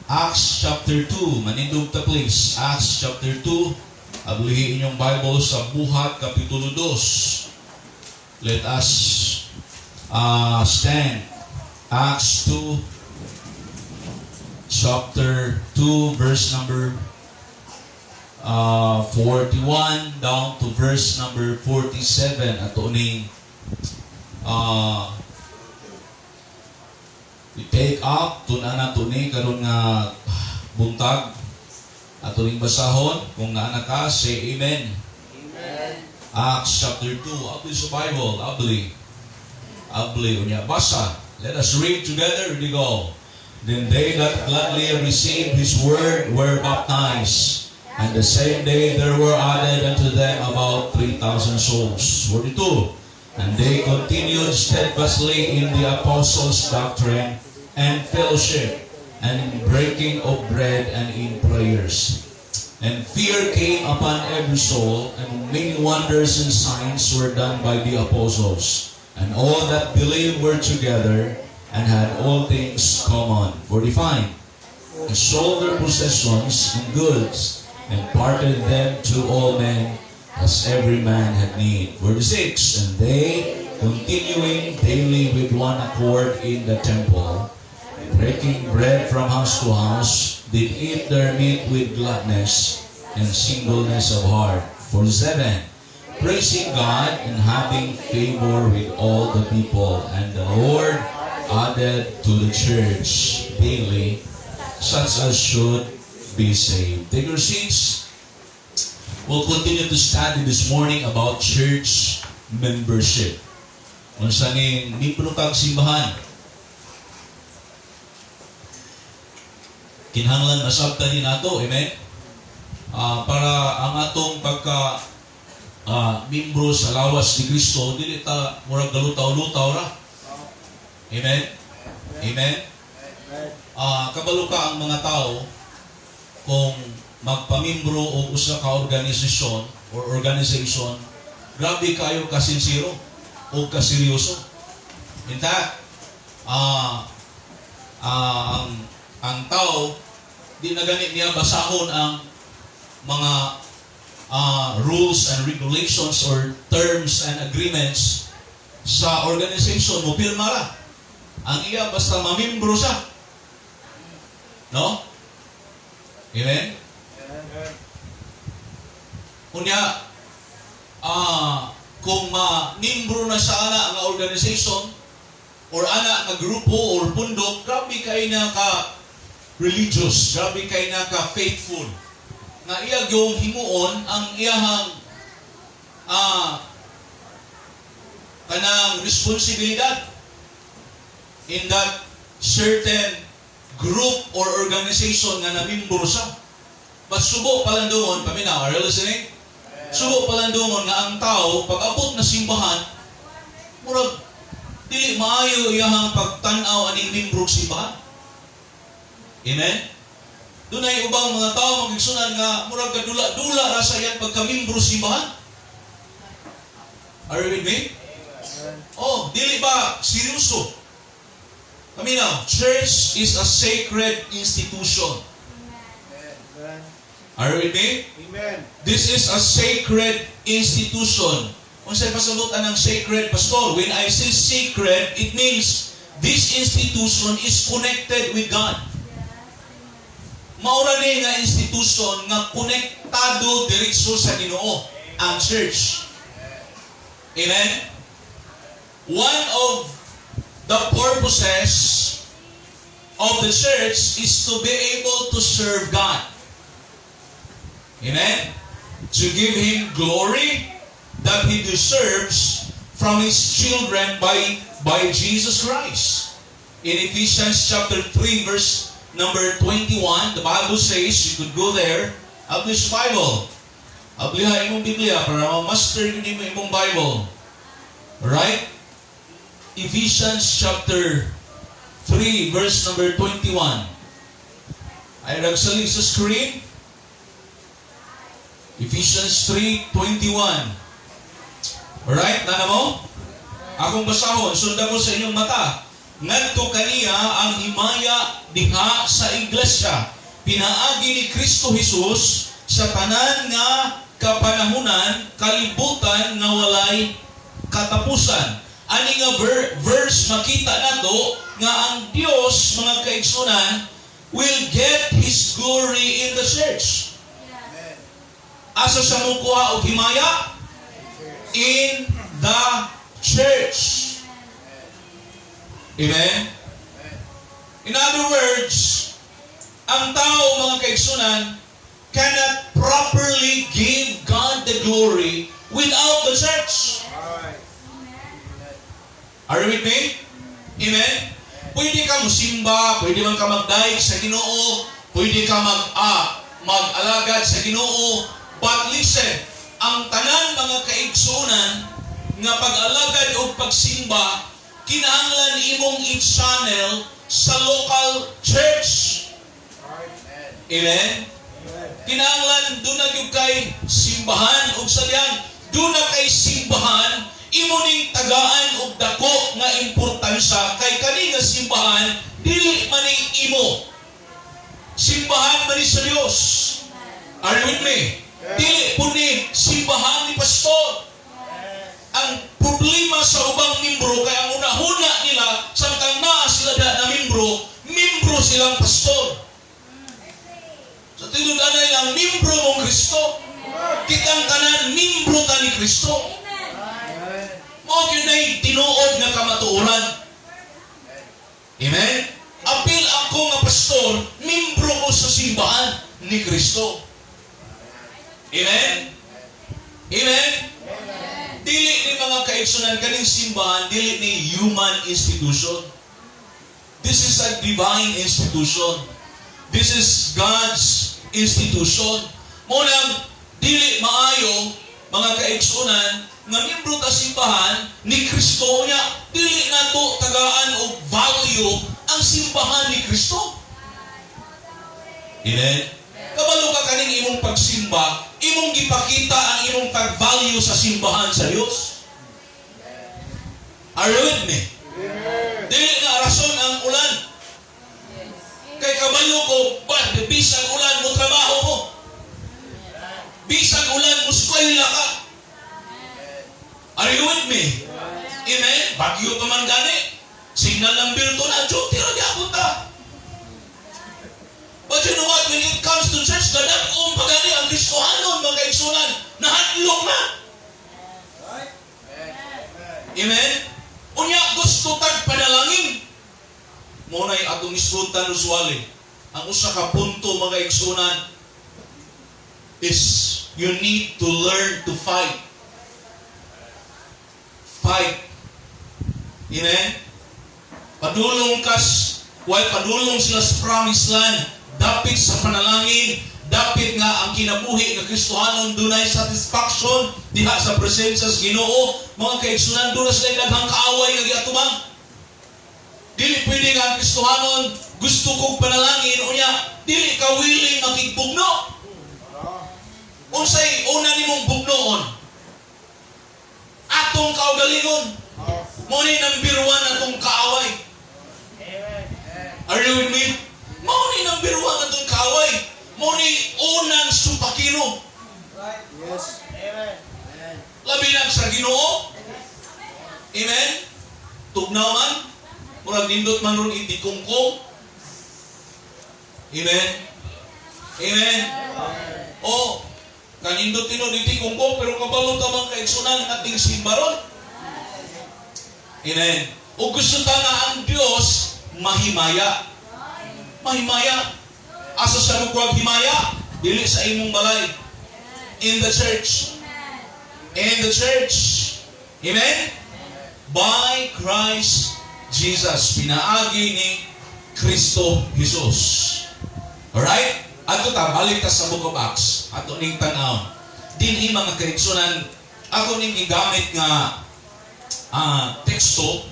Acts chapter 2. Manindog ta please. Acts chapter 2. Ablihin inyong Bible sa Buhat Kapitulo 2. Let us stand. Acts 2 chapter 2 verse number 41 down to verse number 47. Ato ning i-take up tunana tunay karon nga buntag ato ring basahon kung naana ka say amen. Amen. Acts chapter 2 abli sa Bible abli unya basa. Let us read together. Here we go. Then they that gladly received his word were baptized, and the same day there were added unto them about 3,000 souls. 42. And they continued steadfastly in the apostles' doctrine and fellowship, and in breaking of bread, and in prayers. And fear came upon every soul, and many wonders and signs were done by the apostles. And all that believed were together, and had all things common. 45. And sold their possessions and goods, and parted them to all men, as every man had need. 46. And they, continuing daily with one accord in the temple, breaking bread from house to house, did eat their meat with gladness and singleness of heart. 47. Praising God and having favor with all the people, and the Lord added to the church daily such as should be saved. Take your seats. We'll continue to study this morning about church membership. Kung saan ni punukag simbahan, kinahanglan masabtan din nato, amen? Para ang atong pagka membro sa lawas ni Kristo, dili ta murag galutaw-lutaw ra. Amen? Amen? Kabalo ka ang mga tao kung magpamimbro o usa ka organisasyon or organization, grabe kayo kasinsiro o kaseryoso. In fact, ang tao, di na ganit niya basahon ang mga rules and regulations or terms and agreements sa organization mo, pirma ra. Ang iya basta mamimbro siya. No? Amen? Kunya, kung ma-membro na sa ana nga organization or ana nga grupo or pundok, grabe kay na ka religious, grabe kay na ka faithful. Nga iya gyung himuon ang iyahang kanang responsibilidad in that certain group or organization nga namimbro siya. But subo palandungon, paminaw, are you listening? Subo palandungon nga ang tao, pag abot na simbahan, murag, dili maayo iyahang pagtanaw aning membro simbahan. Amen? Doon ay ubang mga tao magigsunan nga, murag kadula-dula ra sa iyan pagka-membro simbahan. Are you with me? Oh, dili ba seryoso? Paminaw, church is a sacred institution. Are you with me? Amen. This is a sacred institution. Kung sa'yo pasalutan ng sacred, Pastor, when I say sacred, it means this institution is connected with God. Maura ni nga institution nga konektado diretso sa Ginoo, ang church. Amen? One of the purposes of the church is to be able to serve God. Amen? To give Him glory that He deserves from His children by Jesus Christ. In Ephesians chapter 3 verse number 21, the Bible says, you could go there, Ablis Bible. Abliha imong Biblia para ma-master yun mo imong Bible. Right? Ephesians chapter 3 verse number 21. Ay nagsalig sa screen. Ephesians 3:21. Alright, nana mo? Akong basahon, sundan mo sa inyong mata. ngadto kaniya ang himaya diha sa iglesia. Pinaagi ni Kristo Jesus sa tanan nga kapanahunan, kalibutan nga walay katapusan. Ani nga verse makita nato nga ang Dios, mga kaigsunan, will get His glory in the church. Asa siya mukuha og himaya? In the church. Amen? In other words, ang tao, mga kaigsunan, cannot properly give God the glory without the church. Are you with me? Amen? Pwede ka musimba, pwede man ka magdaig sa Ginoo, pwede ka mag-alagad sa Ginoo, but listen, ang tanan mga kaigsunan nga pag-alagad o pagsimba, kinahanglan imong i-channel sa local church. Amen? Kinahanglan doon na yung kay simbahan o salihan, doon na kay simbahan, imo ning tagaan og dako nga importansya kay kani nga simbahan dili man ni imo. Simbahan man ni sa Dios. Are you with me? Dili po ni simbahan ni pastor. Ang problema sa ubang membro kay ang una-una nila samtang naa sila na membro silang pastor. Sa tinuod lang membro mong Kristo. Kitang tanan membro ta ni Kristo. Mao gyud nay tinuod nga kamatuoran. Amen? Apil ako nga pastor, membro ko sa simbahan ni Kristo. Amen? Amen? Dili ni mga kaigsunan kaning simbahan, dili ni human institution. This is a divine institution. This is God's institution. Mo lang dili maayo mga kaigsunan nga miyembro ta simbahan ni Kristo niya, dili nato tagaan og value ang simbahan ni Kristo. Amen? Kabalo ka kaning imong pagsimba, imong gipakita ang imong pag-value sa simbahan sa Dios. Are you with me? Dili na rason ang ulan. Kay kabalo ko, bisag ulan mo trabaho mo. Bisag ulan mo eskwela ka. Are you with me? Amen? Bagyo pa man gani. Signal ng bilto na, duty rin yapon ta. But you know what? When it comes to church, kadang pagani ang Kristohanon, mga kaigsunan, nahadlong na. Amen? Unya, gusto tag panalangin. Muna'y atong iskutan usually. Ang usa ka punto, mga kaigsunan, is you need to learn to fight. Fight. Amen? Padulong padulong sila sa promised land. Dapit sa panalangin, dapit nga ang kinabuhi nga Kristohanon dunay satisfaction diha sa presensya sa Ginoo. Mga kaigsunan, doon na sila daghang kaaway nga giatubang. Dili pwede nga ang Kristohanon gusto kong panalangin unya dili ka willing makigbugno. Unsay una nimong bugnoon? Atong kaugalingon. Mo ni number 1 atong kaaway. Are you with me? Mo ni number 1 atong kaaway. Mo ni unang supakino. Yes. Amen. Labi lang sa Ginoo. Amen. Tugnaw man. Murag nindot man ron itikungkong. Amen. Amen. Oh, kanindot tinod itikungkong pero kabalo ta man kaigsunan ating simbaron. Amen. O gusto ta nga ang Dios mahimaya. Mahimaya. Asa sa mong himaya? Dili sa imong balay. In the church. In the church. Amen? By Christ Jesus. Pinaagi ni Kristo Jesus. Alright? Ato ta, balik ta sa Book of Acts. Ato ning tanaw. Dinhi mga kaigsunan, ako ning gigamit nga teksto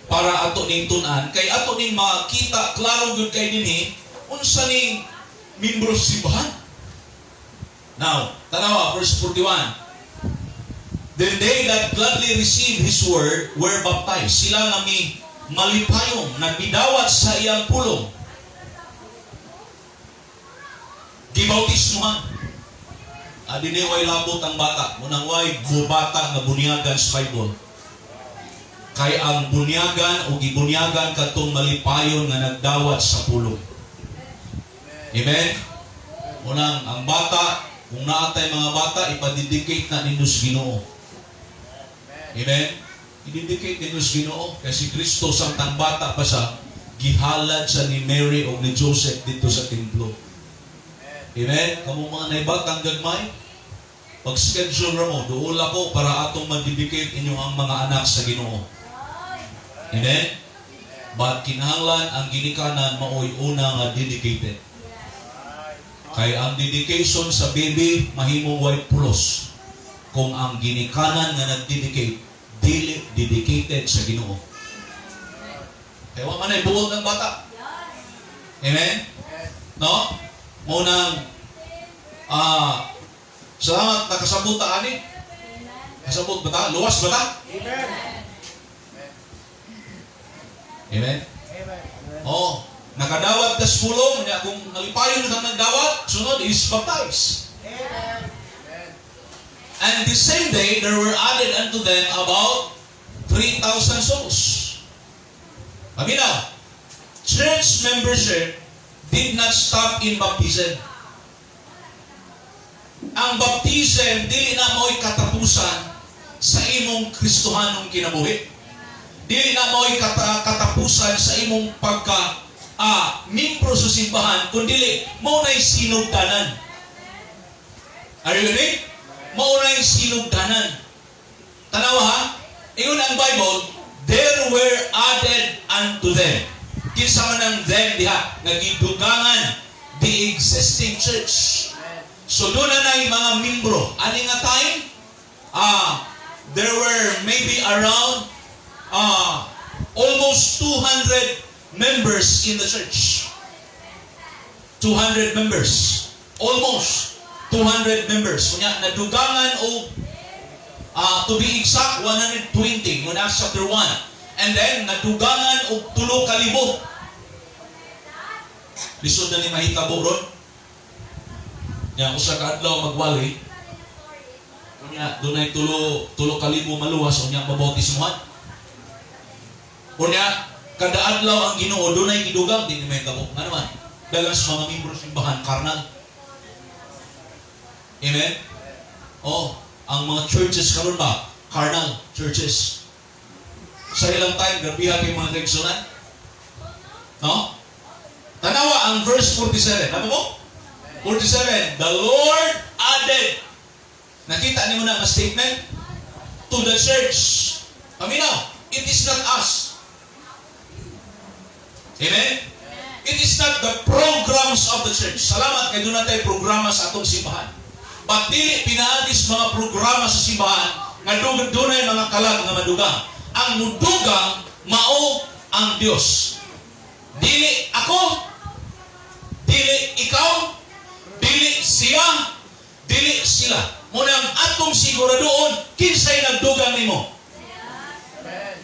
para ato ning tun-an. Kay ato ning makita, klaro gud kay dinhi, unsa ning membro sa simbahan. Now, tanawa, verse 41. Then they that gladly received His word were baptized. Sila nga malipayong nagidawat sa iyang pulong. Gibautismuhan. Adini way labot ang bata. Munang way bata nga bunyagan sa Bible. Kay ang bunyagan o gibunyagan katong malipayon nga nagdawat sa pulong. Amen? Munang ang bata, kung naatay mga bata, ipadidicate na ninyo sa Ginoo. Amen? Ididicate ninyo sa Ginoo. Kasi Kristo samtang bata pa siya, gihalad siya ni Mary o ni Joseph dito sa templo. Amen? Kamu mga naibatang gagmay, pag-schedule ra mo, doon ako para atong madidicate inyo ang mga anak sa Ginoo. Amen? But kinahanglan ang ginikanan maoy una nga dedicated. Kay ang dedication sa baby mahimong way pulos. Kung ang ginikanan nga nag-dedicate, dili dedicated sa Ginoo. Kaya wa man ay buod ng bata. Amen? No? Munang salamat nakasabot ta ani. Kasabot ba ta? Luwas ba ta? Amen. Amen? Amen. Oh, nakadawat ka sa pulong, kung nalipayon ka nagdawat, sunod is baptized. Amen. And the same day, there were added unto them about 3,000 souls. Paminaw, church membership did not stop in baptism. Ang baptism, dili na mo'y katapusan sa imong Kristohanong kinabuhi. Dili na mo'y katapusan sa imong membro sa simbahan, kundi mo na'y sinugdanan. Are you with me? Mo na'y sinugdanan. Tanawa ha? Ingon ang Bible, there were added unto them. Kinsa man ang them diha, nagidugangan the existing church. So doon na yung mga membro. Ani nga time? There were maybe around almost 200 members in the church. 200 members. Almost 200 members. Kunya, nadugangan o to be exact, 120. Muna chapter 1. And then, nadugangan o 3,000. Lisod na ni mahitabo ron. Nya usa ka adlaw magwali. Unya dunay 3,000 maluwas unya mabautismuhan. Unya kada adlaw ang Ginoo dunay gidugang dinhi mahitabo. Nga naman, dalang sa mga membro simbahan karnal. Amen. Oh, ang mga churches karon ba? Carnal churches. Sa ilang time grabiha kay mga regsonan. No? Tanawa ang verse 47. Ano mo? 47, the Lord added. Nakita niyo na ang statement? To the church. Aminaw, it is not us. Amen? It is not the programs of the church. Salamat kay doon natin programa sa atong simbahan. But dili pinaalis mga programa sa simbahan nga doon ay mga kalag nga madugang. Ang mudugang, mao ang Diyos. Dili ako, dili ikaw, dili siya, dili sila. Muna ang atong siguradoon, kinsay nagdugang nimo. Amen.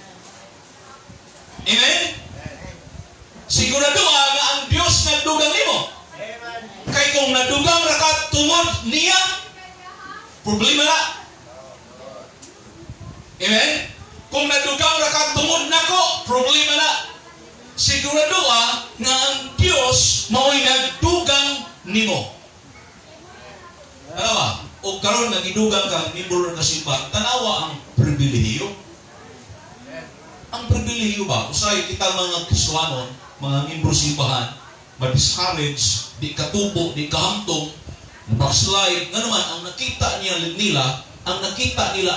Amen? Sigurado nga ang Diyos nagdugang nimo. Amen. Kay kung nadugang ra ka tungod niya, problema na. Amen? Kung nadugang ra ka tungod nako, problema na. Sigurado nga ang Diyos mao'y nagdugang nimo. Tanawa, o karon nagidugang ka, membro ng kasimbahan, tanawa ang pribilehiyo. Ang pribilehiyo ba? Usay kita mga Kristohanon, mga membro simbahan, ma-discourage, di katubo, di kahamtong, backslide, nga naman, ang nakita nila,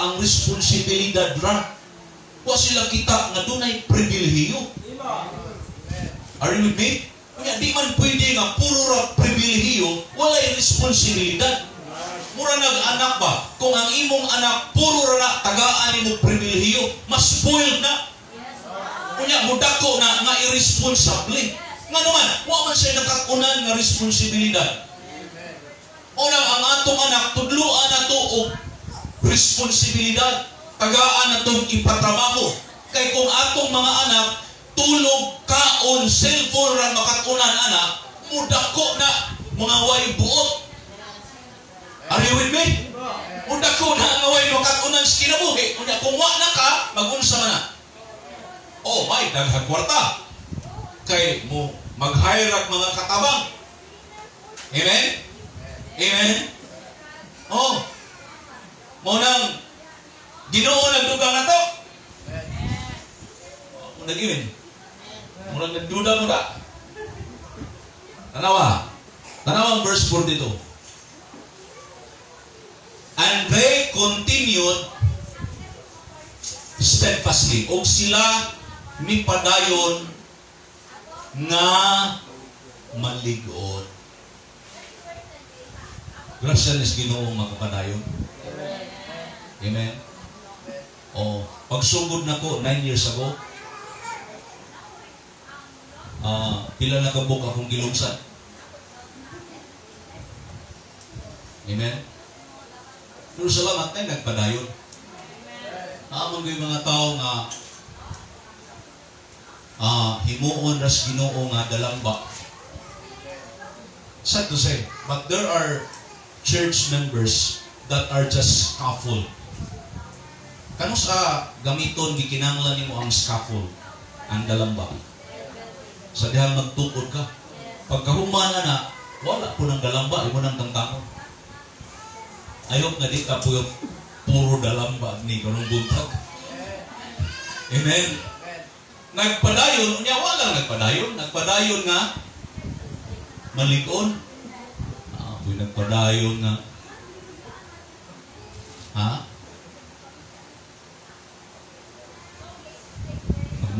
ang responsibilidad ra. Wa sila kita nga dunay pribilehiyo. Are you with me? Kaya di man pwede nga puro ra pribilehiyo, walay responsibilidad. Mura nag-anak ba? Kung ang imong anak puro ra na tagaan nimo pribilehiyo, mas spoiled na. Kunya mudako na nga irresponsible. Nga naman, wa man siya nakakunan nga responsibilidad. Unang ang atong anak tudluan nato og responsibilidad, tagaan natong ipatrabaho. Kay kung atong mga anak tulog kaon cellphone ra makatunan anak mudako na mga way buot. Are you with me? Mudako na nga way makatunan sa kinabuhi. Unya kung wa na ka magunsa man na. Oh my, daghang kwarta. Kay mo mag-hire mga katabang. Amen? Amen? Oh. Mo nang Ginoo nagdugang na to. Mo nag-iwin. Mo nang nagduda mo da. Tanawa ang verse 42. And they continued steadfastly. Og sila ni padayon nga malig-on. Grasya ni Ginoo makapadayon. Amen. O, pagsugod na ko 9 years ago, pila na kabuk akong gilungsan. Amen. Pero salamat na nagpadayon. Amang yung mga tao nga himuon ras Ginoo nga dalamba. Sad to say, but there are church members that are just scaffold. Kano sa gamiton gikinanglan nimo ang scaffold, ang dalamba. Sa dihang magtukod ka. Pagkahumana na, wala po ng dalamba, imo nang tangtangon. Ayok nga di ka po yung puro dalamba ni kanong buntag. Amen. Nagpadayon, unya wala nagpadayon. Nagpadayon nga malig-on. Nagpadayon nga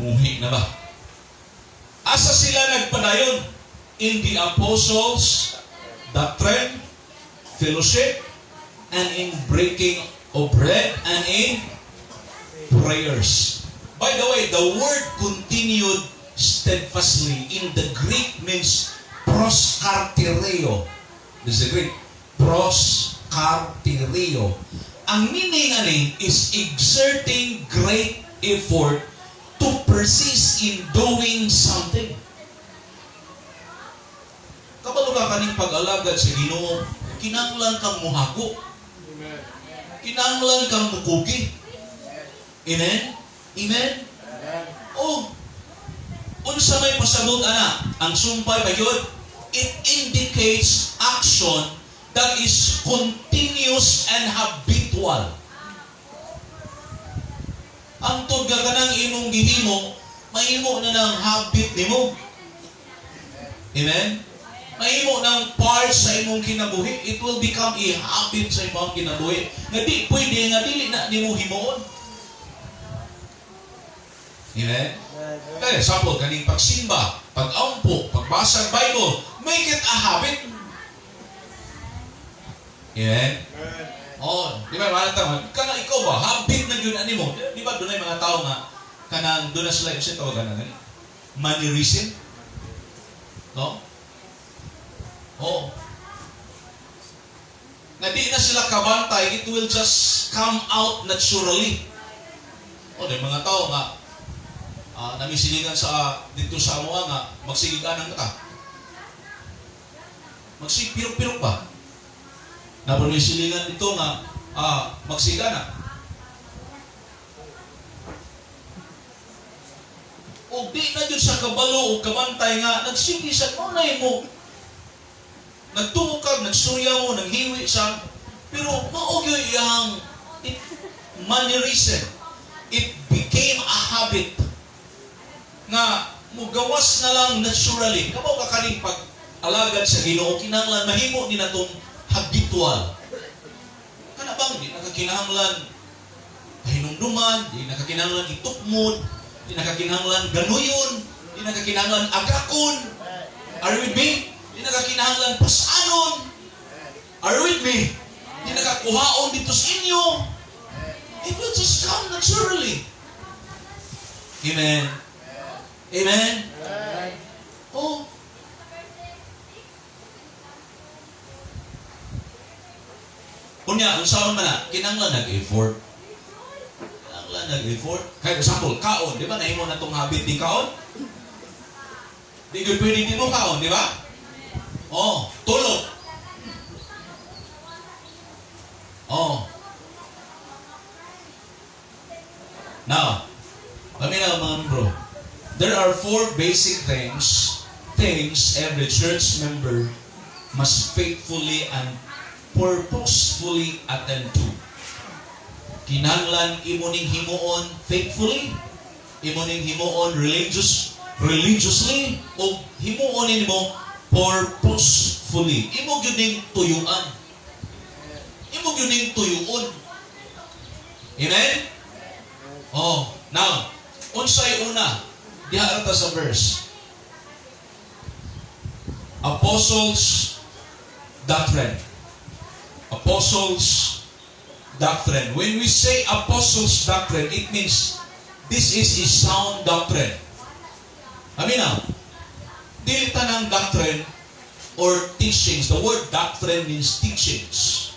Magmuhi na ba? Asa sila nagpadayon? In the apostles' doctrine, fellowship, and in breaking of bread, and in prayers. By the way, the word continued steadfastly in the Greek means proskartereo. This is the Greek. Proskartereo. Ang meaning ani is exerting great effort to persist in doing something. Kabalo ka kaning pag-alagad sa Ginoo, kinahanglan kang muhako. Kinahanglan kang mukugi. Amen? Amen? Oh, unsa may pasabot ana, ang sumpay ba yun? It indicates action that is continuous and habitual. Ang tod ka kanang imong gihimo, mahimo na ng habit nimo. Amen? Mahimo ng part sa imong kinabuhi. It will become a habit sa imong kinabuhi. Nga di pwede nga dili na nimo himuon. Amen? Kaya example, kaning pagsimba, pag-ampo, pagbasa ng Bible, make it a habit. Amen? Oh, di ba mga tama? Kanang ikaw ba, habit na yun ani mo. Di ba doon ay mga tao nga, kanang doon na sila, kasi tawagan na gani? Mannerism. No? Oh. Na di na sila kabantay, it will just come out naturally. O, di mga tao nga, namisiligan sa dito sa amuha nga, magsigiganan ka. Magsipirok-pirok ba? Napanisiligan dito nga, magsigana. O di na dyan sa kabalo o kabantay nga, nagsilisan mo na mo. Nagtukag, nagsurya mo, naghiwi sa, pero maugyo iyang mannerism. It became a habit nga mugawas na lang naturally. Kabaw ka kaning pag-alagad sa Ginoo, kinahanglan mahimo din natong habitual. Kana bang di nakakinahanglan pahinumduman, di nakakinahanglan itukmod, di nakakinahanglan ganuyon, di nakakinahanglan agakon. Are you with me? Di nakakinahanglan pasanon. Are you with me? Di nakakuhaon dito sa inyo. It will just come naturally. Amen. Amen. Oh. Kunya, unsaon man na, kinahanglan nag-effort. Kinahanglan nag-effort. Kaya example, kaon, di ba nahimo na tong habit ni kaon? Di ko pwede tinukaon, di ba? Oh, tulog. Oh. Now, paminaw mga bro. There are 4 basic things every church member must faithfully and purposefully attend to. Kinahanglan imo ning himuon faithfully, imo ning himuon religiously, o himuon nimo purposefully. Imo gyud ning tuyuan. Imo gyud ning tuyuon. Amen? Oh, now, unsay una? Diha ta sa verse. Apostles' doctrine. Apostles' doctrine. When we say apostles' doctrine, it means this is a sound doctrine. Aminaw, dili tanang doctrine or teachings. The word doctrine means teachings.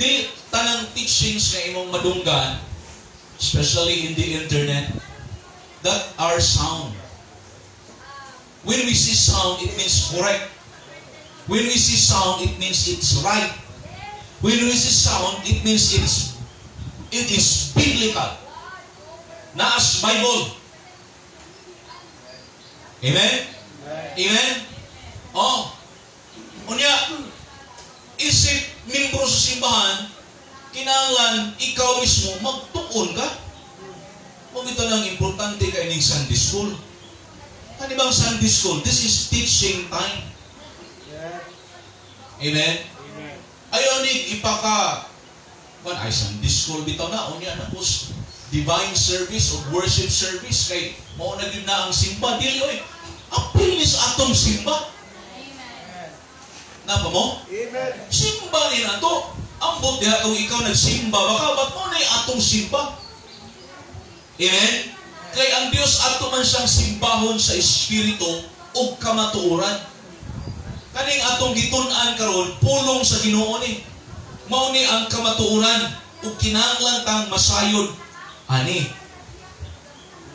Dili tanang teachings na imong madunggan, especially in the internet, that are sound. When we see sound, it means correct. When we see sound, it means it's right. When we see sound, it means it is biblical. Naas Bible. Amen? Amen? Oh. Unya, isip membro sa simbahan, kinahanglan ikaw mismo magtuon ka. Kung ito lang importante ka ining Sunday school. Ano bang Sunday school? This is teaching time. Amen? Ayaw ni ipaka ay Sunday school bitaw na. Unya na po divine service o worship service kay mao na gyud na ang simba. Dili oy. Apil ni sa atong simba. Napa mo? Amen. Simba ni nato. Ambot diha kung ikaw nagsimba, baka ba't mo na atong simba? Amen? Kay ang Dios ato man siyang simbahon sa espiritu ug kamatuoran. Kaning atong gitun-an karon pulong sa Ginoo ni. Mao ni ang kamatuoran ug kinahanglan tang masayod ani.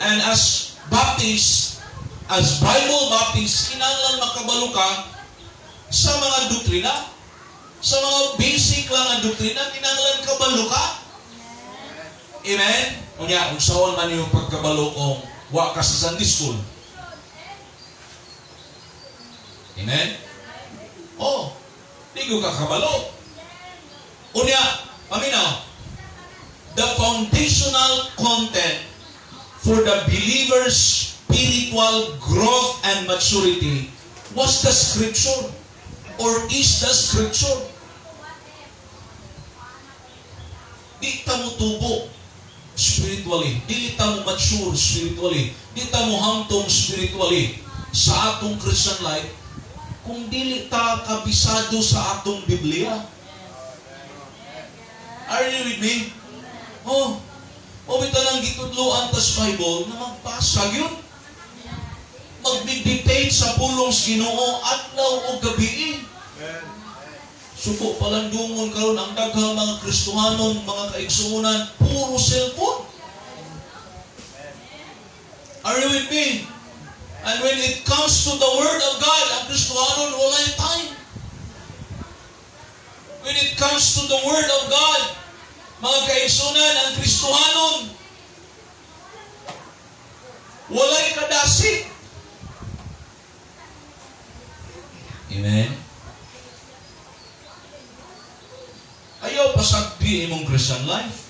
And as Baptist, as Bible Baptist, kinahanglan makabalo ka sa mga doktrina. Sa mga basic lang ang doktrina, kinahanglan kabalo ka. Amen? Unya, usawan man yung pagkabalo kung wa ka sa Sunday school. Amen? Oh, di ko kakabalo. Unya, paminaw, the foundational content for the believer's spiritual growth and maturity was the scripture or is the scripture. Di ta mo tubo spiritually. Di ta mo mature spiritually. Di ta mo hangtong spiritually sa atong Christian life kung dili ta kabisado sa atong Biblia. Are you with me? Oh, bita lang gitudloan tas Bible na magpasa yun. Mag-meditate sa pulong sa Ginoo adlaw o gabi. Suko palandungon karon ang daghang mga Kristohanon, mga kaigsuonan, puro cellphone. Are you with me? And when it comes to the Word of God, ang Kristohanon walay time. When it comes to the Word of God, mga kaigsuonan, ang Kristohanon walay kadasig. Amen? Ayaw pasagdi imong Christian life.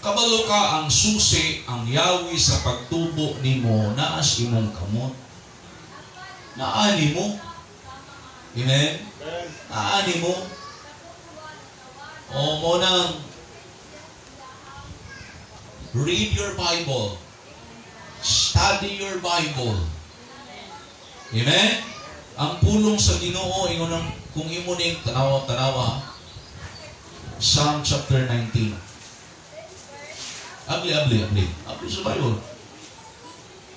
Kabalo ka ang susi, ang yawi sa pagtubo nimo naas imong kamot. Naani mo. Amen? Naani mo. O mo nang read your Bible. Study your Bible. Amen? Ang pulong sa Ginoo ingon ang kung imo ning tanawa-tanawa Psalm chapter 19. Abli sa Bible.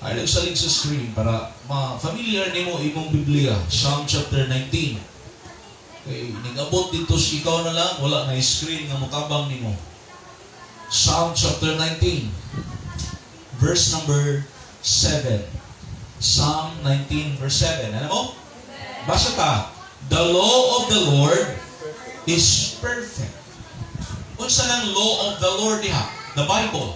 Ay nagsalig sa screen para ma-familiar nimo imong Biblia. Psalm chapter 19. Okay, ningabot dito si ikaw na lang, wala na screen nga mutabang nimo. Psalm chapter 19. Verse number 7. Psalm 19 verse 7. Ano mo? Basa ta. The law of the Lord is perfect. Unsa nang law of the Lord diha? The Bible.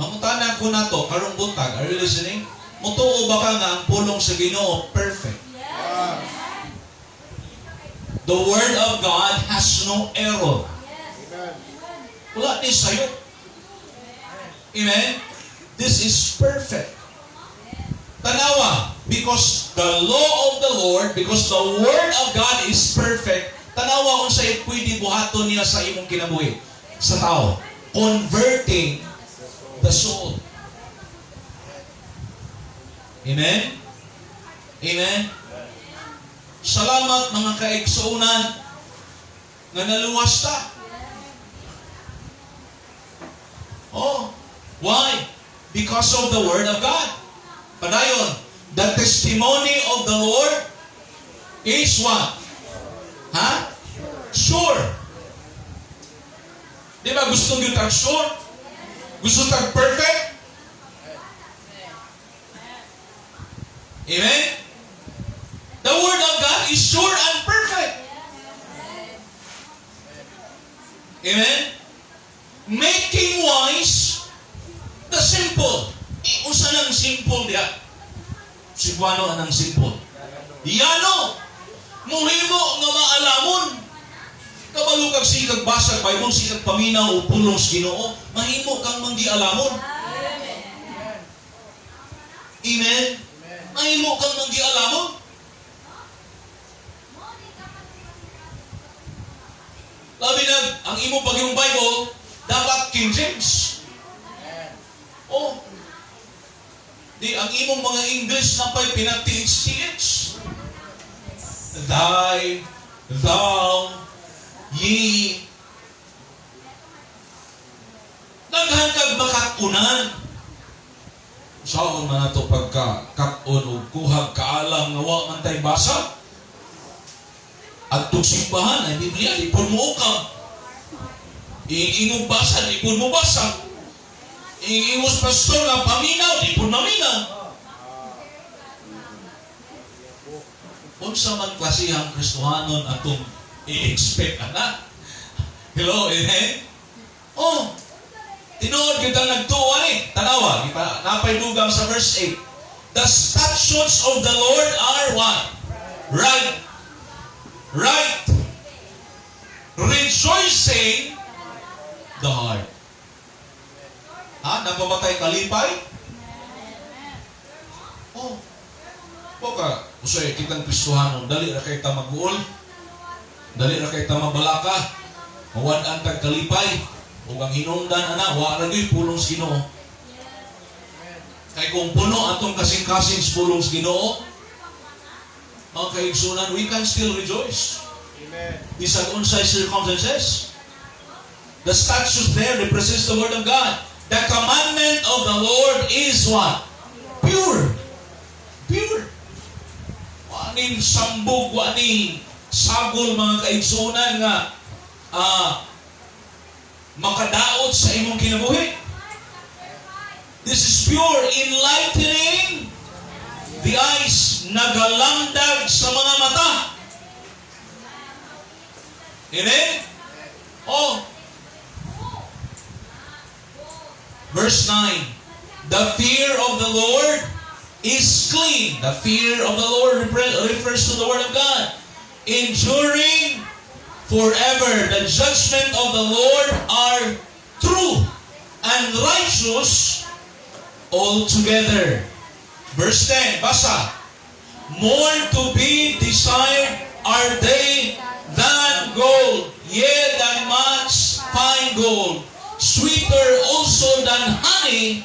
Mangutanan ko na to, karong buntag. Are you listening? Mutuo ba ka nga ang pulong sa Ginoo perfect? The Word of God has no error. Wala ni sayo. Amen? This is perfect. Tanawa, because the law of the Lord, because the Word of God is perfect, tanawa kung sa'yo pwede buhaton niya sa imong kinabuhi. Sa tao. Converting the soul. Amen? Amen? Salamat mga kaigsuunan na naluwas ta. Oh, why? Because of the Word of God. Padayon, the testimony of the Lord is what? Ha? Sure. Di ba gusto nyo tag sure? Gusto tag perfect? Amen? The Word of God is sure and perfect. Amen? Making wise the simple. Usa nang simple diya. Siguano anang simple. Yano. Muhimo nga maalamon. Kabalo kag sikag basag Bible, sikag paminaw o pulong sa Ginoo, mahimo kang manggialamon. Amen. Mahimo kang manggialamon. Labi na, ang imo pagyong Bible, dapat King James. Oh. Di, ang imong mga English na pa'y pinag-TH. Thy, thou, ye. Naghangkag makatunan. Saan man ito pagka-katon o kuhag kaalam nga wa man tay basa? At simbahan ay Biblia, di pun mo ukam. Iingong basa, di pun mo basa. Iingos pastor nga paminaw, di pun maminaw. Unsa man klasihang Kristohanon atong i-expect ana? Hello, amen? Oh, tinuod kita nagtuwa ni. Tanawa, napay dugang sa verse 8. The statutes of the Lord are what? Right. Right. Rejoicing the heart. Ha? Napamatay kalipay? Oh. Boka, usay kitang Kristohanon, dali ra kay ta mag-uol. Dali ra kay ta mabalaka. Mawad-an tag kalipay. Ug ang hinungdan ana, wa ra gyud pulong sa Ginoo. Kay kung puno atong kasing-kasing sa pulong sa Ginoo, mga kaigsunan, we can still rejoice. Amen. Bisag unsay circumstances. The statutes there represents the Word of God. The commandment of the Lord is what? Pure. Pure. Waning sambog, waning sagol mga kaigsunan nga makadaot sa imong kinabuhi. This is pure, enlightening the eyes, nagalamdag sa mga mata. Amen? Oh. Verse 9. The fear of the Lord is clean. The fear of the Lord refers to the Word of God. Enduring forever. The judgment of the Lord are true and righteous altogether. Verse 10, basa. More to be desired are they than gold, yea, than much fine gold, sweeter also than honey,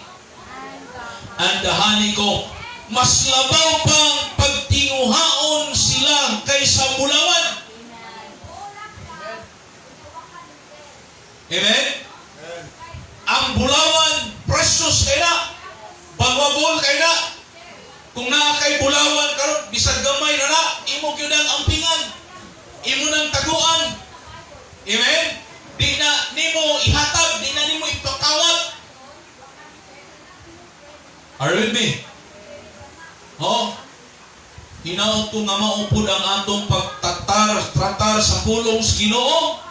and the honeycomb. Mas labaw pang pagtinguhaon sila kaysa bulawan. Amen? Ang bulawan, precious kay na. Bagwabol kay na. Kung nakakay bulawan karon, bisag gamay na na, imo gyud ang ampingan. Imo nang taguan. Amen? Di na nimo ihatag, di na nimo ipakawat. Are you with me? Oh, hinaot ko nga maupod ang atong pagtratar sa pulong sa Ginoo.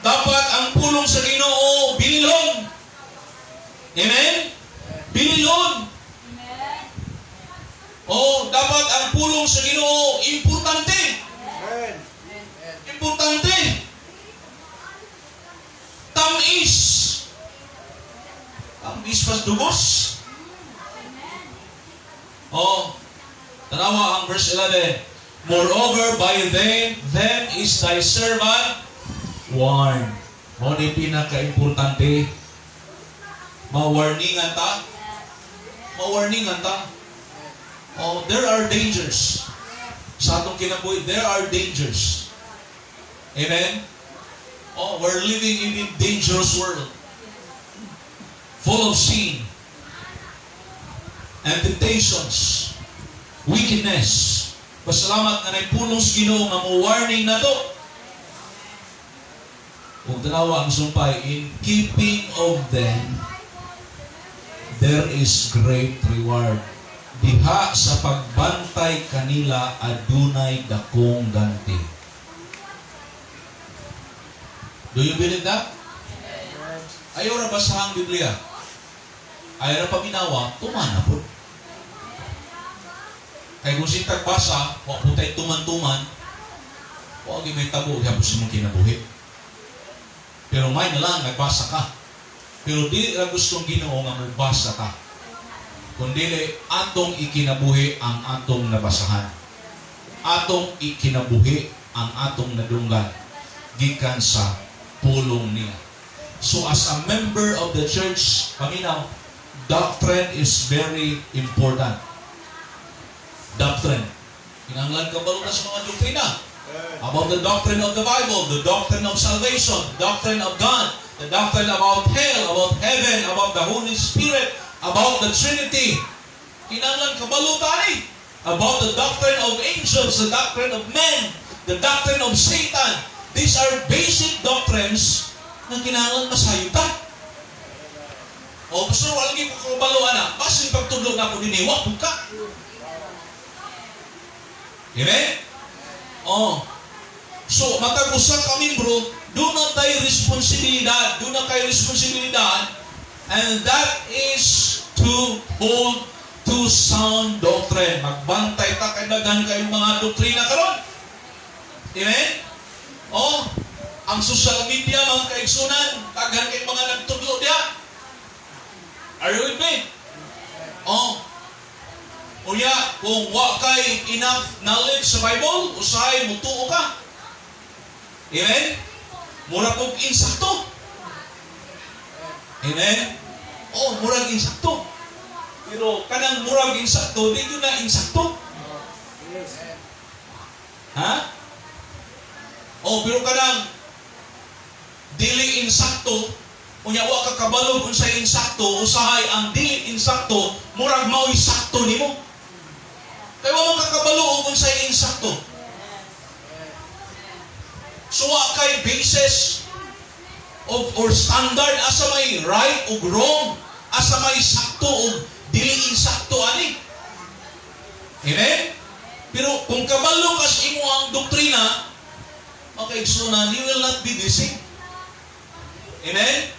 Dapat ang pulong sa Ginoo binilon. Amen? Binilon. Oh, dapat ang pulong sa Ginoo importante. Amen. Importante. Tamis. Tamis pas dugos. Oh, tanawa ang verse 11. Moreover, by them is thy servant warned. Mo ni pinaka-importante. Mawarningan ta. Mawarningan ta. Oh, there are dangers. Sa atong kinabuhi, there are dangers. Amen? Oh, we're living in a dangerous world. Full of sin. And temptations. Wickedness. Pasalamat na naipulong sa Ginoo nga mo warning na to. Kung tanawa ang sumpay, in keeping of them, there is great reward. Diha sa pagbantay kanila adunay dakong ganti. Do you believe that? Ayaw ra basahang Biblia. Ayaw ra paminawa, tumana po. Kaya kung sintag basa, wa po tayo tuman-tuman, wa may tabo, kaya po simong kinabuhi. Pero may na lang, nagbasa ka. Pero di ra gustong Ginoo nga magbasa ka. Kundi atong ikinabuhi ang atong nabasahan. Atong ikinabuhi ang atong nadunggan gikan sa pulong niya. So as a member of the church, paminaw, doctrine is very important. Doctrine. Kinahanglan ka balo na sa mga doktrina. About the doctrine of the Bible, the doctrine of salvation, the doctrine of God, the doctrine about hell, about heaven, about the Holy Spirit, about the Trinity. Kinahanglan kabalo tani. About the doctrine of angels, the doctrine of men, the doctrine of Satan. These are basic doctrines na kinahanglan masayutan. O, pastor, wala lagi ko kabalo, anak. Basin pagtudlog na ako diniwa, buka. Amen? Oh. So, matag-usa kami, bro, doon na tayo responsibilidad. Doon na kayo responsibilidad. And that is to hold to sound doctrine. Magbantay ta kay daghan kayong mga doktrina karon. Amen? Oh, ang social media, mga kaigsunan, daghan kay mga nagtudlo diya. Are you with me? Oh. Unya, kung wa kay enough knowledge sa Bible, usahay mutuo ka. Amen? Mura kong insakto. Amen? Oh, murag insakto. Pero kanang murag insakto, di yun na insakto. Ha? Oh, pero kanang dili insakto, unya wa ka kabalo kung sa insakto, usahay ang dili insakto, murag mao'y sakto nimo. Kaya wa ka kabalo kung sa insakto. So wa kay basis of or standard asa may right o wrong, asa may sakto o dili insakto ani. Amen? Pero kung kabalo kas imo ang doktrina, okay, so na you will not be deceived. Amen?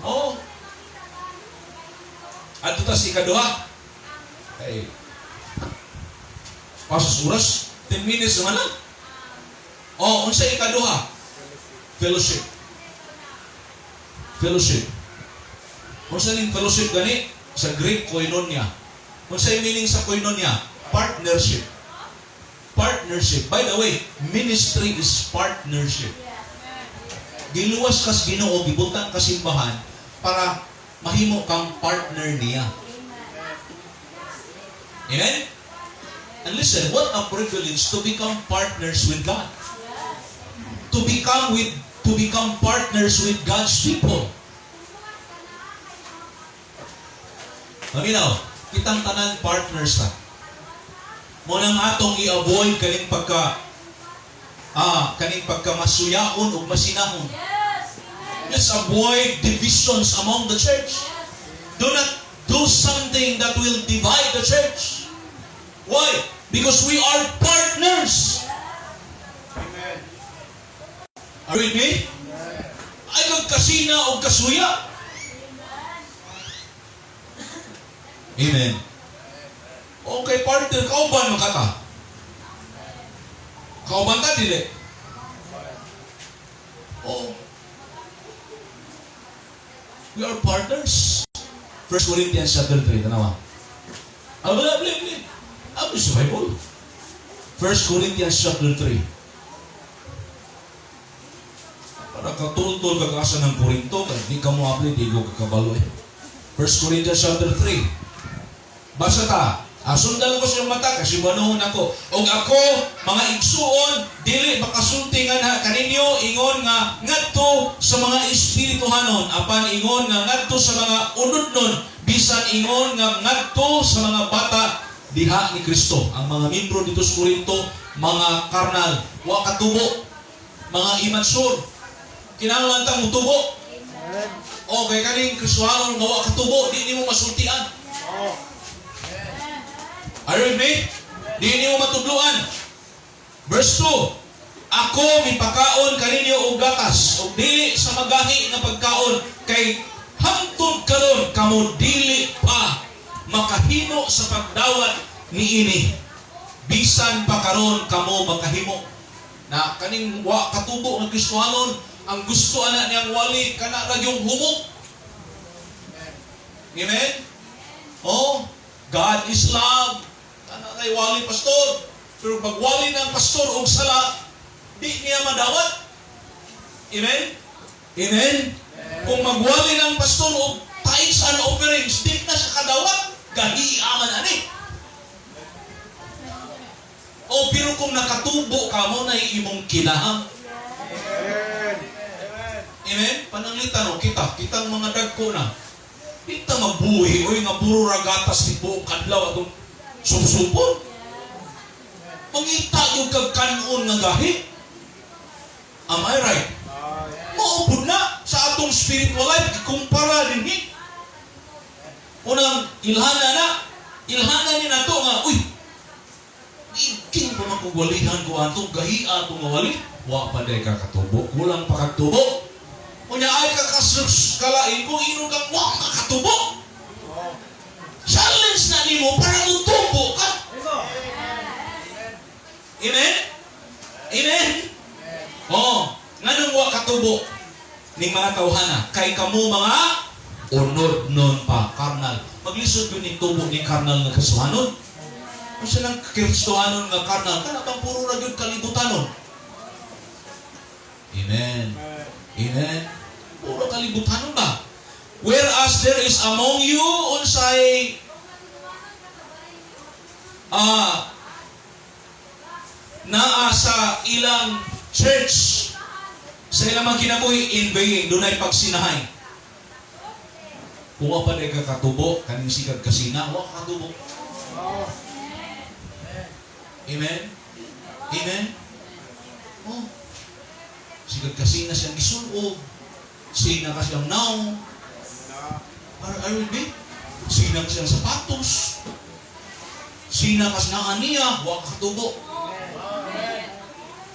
Oh. At ito si ikaduha. Okay. Pasos oras, 10 minutes naman lang. Oh, unsa ikaduha? Fellowship. Fellowship. Unsa ning fellowship gani? Sa Greek, koinonia. Unsa yung meaning sa koinonia? Partnership. Partnership. By the way, ministry is partnership. Giluwas kas Ginoo, gibutang kasimbahan para mahimo kang partner niya. Amen? And listen, what a privilege to become partners with God. To become partners with God's people. Paminaw, kitang tanan partners ta. Munang atong i-avoid kaning pagkamasuyaon o masinahon. Let's avoid divisions among the church. do something that will divide the church. Why? Because we are partners. Amen. Are you with me? Ay kag kasina o kasuya. Amen. Okay, partner, kauban makata. Kauban ta dili. Oh. We are partners. 1 Corinthians chapter 3, tanawa. Bili. Ano sa Bible? 1 Corinthians chapter 3. Para katultol kag-asa ng Korinto, kag di ka mo apply, di ko kakabalo eh. 1 Corinthians chapter 3. Basa ta. Sundan ko sa mata kasi banuhon ako. Og ako, mga igsuon, dili makasultingan ha kaninyo ingon nga ngadto sa mga espirituhanon, apan ingon nga ngadto sa mga unodnon, bisan ingon nga ngadto sa mga bata diha ni Kristo. Ang mga membro dito sa Korinto, mga karnal, wa katubo, mga immature. Kinahanglan tang mutubo. Okay, kaning Kristohanon nga wa katubo, di nimo masultian. Are you with me? Di niyo matudluan. Verse 2. Ako mipakaon kaninyo og gatas og dili sa magahi nga pagkaon kay hangtod karon kamo dili pa makahimo sa pagdawat niini. Bisan pa karon kamo makahimo. Na kaning wa katubo ng Kristohanon, ang gusto ana niyang wali kana ra yung humok. Amen? Oh, God is love. Ano kay wali pastor? Pero pag wali ng pastor og sala, di niya madawat. Amen? Amen? Kung magwali ng pastor og tithes and offerings, di na siya kadawat. Gahiaman ani. O pero kung nakatubo ka mo na imong kinahang. Amen? Pananglitan o kitang mga dagko na. Di ta mabuhi oy nga puro ragatas ni buong kadlaw atong supsupon. Mangita yung kagkanon nga gahi. Am I right? Maupod na sa atong spiritual life. Kumpara din ni. Unang ilhana ni na to nga, uy, iking pa makugwalihan ko ato, gahi ato nga wali. Wa pa day kakatubo. Kulang pa kagtubo. Kunya ay kakalain kung ino kang wa kakatubo. Challenge na nimo para mutumbo ka. Amen? Amen? Oh, nganong wa katubo ning mga tawhana kay kamo mga unod non pa karnal. Maglisod yun ning tubo ni karnal nga Kristohanon. Kung silang Kristohanon nga karnal, kana bang puro ra gyud kalibutanon? Amen. Amen. Puro kalibutanon ba? Whereas there is among you unsay naa sa ilang church sa ilang mga kinabuhi envying, dunay pagsinahay. Kung wa pa day kakatubo, kaning sikag kasina, wa kakatubo. Amen? Amen? Oh. Sikag kasina siyang gisulog. Sina ka siyang naong. Are you with me? Sina ka siyang sapatos. Sina ka siyang aniya. Wa kakatubo.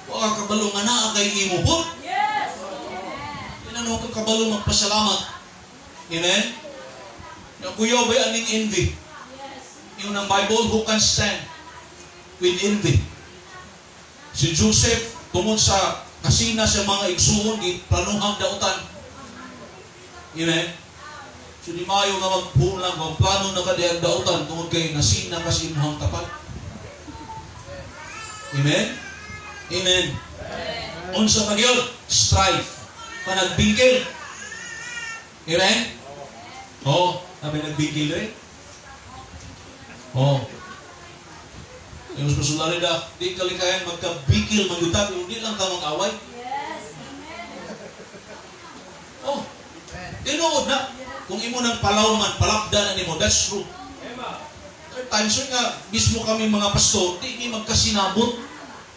Wa kabalong nga naa kay imo po. Inano ka kabalong magpasalamat. Amen? Nakuyaw ba aning envy? Yung ng Bible, who can stand with envy? Si Joseph, tungod sa kasina sa mga igsuon, planuhang dautan. Amen? So di mayo nga magpulang, magplano na kadiyang dautan, tungod kay nasina kasi imuhang tapat. Amen? Amen? Unsa magyod? Strife. Panagbingkil. Amen? Oh, namin nagbingkil rin. Oh. Yung pasulari na, di kalikayan magkabikil, magdutat, hindi lang ka mag-away. Oh. Tinuod na. Kung imo nang palaw man, palapda na nimo, that's true. Third time, so nga, mismo kami mga pastor, di ni magkasinabot.